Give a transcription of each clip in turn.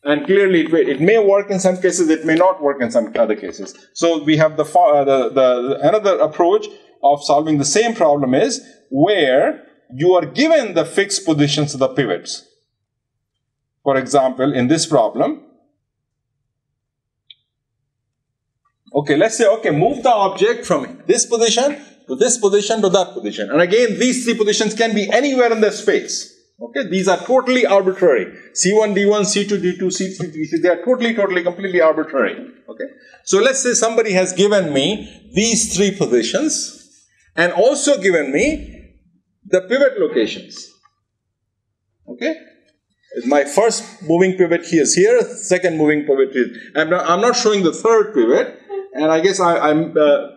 And clearly, it may work in some cases, it may not work in some other cases. So we have another approach of solving the same problem is where you are given the fixed positions of the pivots. For example, in this problem, okay, let's say, okay, move the object from this position to this position to that position. And again, these three positions can be anywhere in the space. Okay, these are totally arbitrary. C1, D1, C2, D2, C3, D3, they are totally, completely arbitrary. Okay, so let's say somebody has given me these three positions and also given me the pivot locations. Okay, my first moving pivot is here, second moving pivot is, I'm not showing the third pivot, and I guess I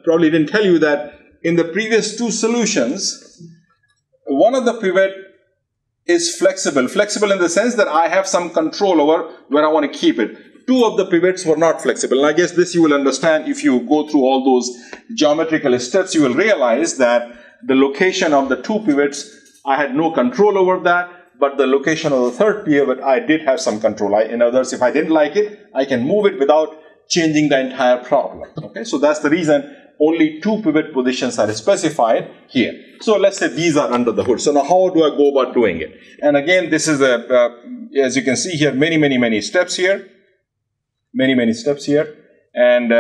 probably didn't tell you that in the previous two solutions, one of the pivot is flexible in the sense that I have some control over where I want to keep it. Two of the pivots were not flexible. And I guess this you will understand if you go through all those geometrical steps. You will realize that the location of the two pivots, I had no control over that, but the location of the third pivot, I did have some control. In other words, if I didn't like it, I can move it without changing the entire problem. Okay, so that's the reason only two pivot positions are specified here. So let's say these are under the hood. So now how do I go about doing it? And again, this is as you can see here, many steps here. Many steps here. And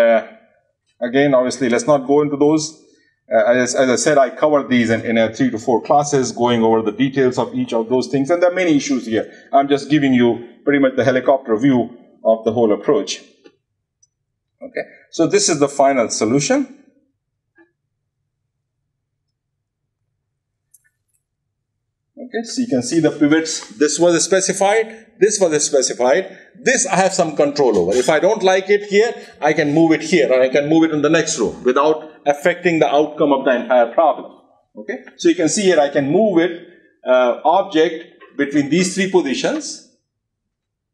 again, obviously, let's not go into those. As I said, I covered these in 3 to 4 classes, going over the details of each of those things. And there are many issues here. I'm just giving you pretty much the helicopter view of the whole approach. Okay, so this is the final solution. Okay, so you can see the pivots. This was specified. This was specified. This I have some control over. If I don't like it here, I can move it here, or I can move it in the next row without affecting the outcome of the entire problem. Okay, so you can see here I can move it, object between these three positions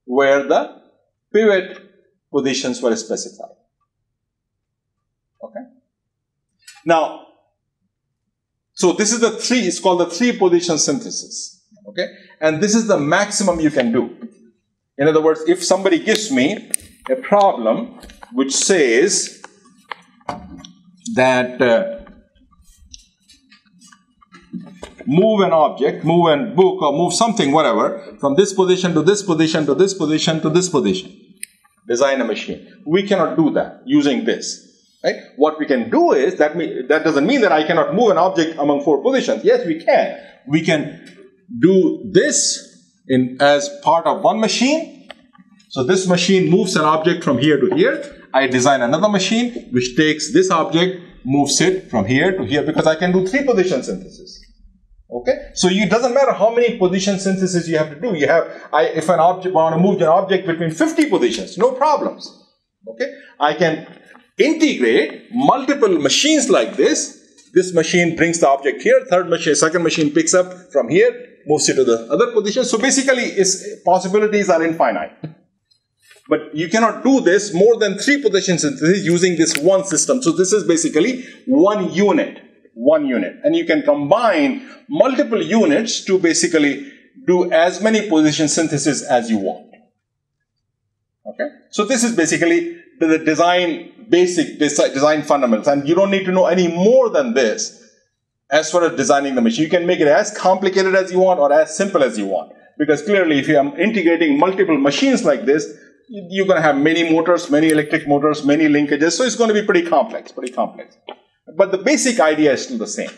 where the pivot positions were specified. Okay. Now, so this is it's called the three position synthesis. Okay, and this is the maximum you can do. In other words, if somebody gives me a problem which says that move an object, move a book, or move something, whatever, from this position to this position to this position to this position, design a machine. We cannot do that using this. Right? What we can do is, that doesn't mean that I cannot move an object among 4 positions. Yes, we can. We can do this as part of one machine. So this machine moves an object from here to here. I design another machine which takes this object, moves it from here to here, because I can do 3 position synthesis. Okay? So it doesn't matter how many position synthesis you have to do. If an object, I want to move an object between 50 positions, no problems. Okay? I can integrate multiple machines like this. This machine brings the object here, second machine picks up from here, moves it to the other position. So basically, its possibilities are infinite. But you cannot do this more than 3 position synthesis using this one system. So this is basically one unit. And you can combine multiple units to basically do as many position synthesis as you want. Okay? So this is basically the basic design fundamentals, and you don't need to know any more than this as far as designing the machine. You can make it as complicated as you want or as simple as you want, because clearly if you are integrating multiple machines like this, you're going to have many motors, many electric motors, many linkages, so it's going to be pretty complex. But the basic idea is still the same.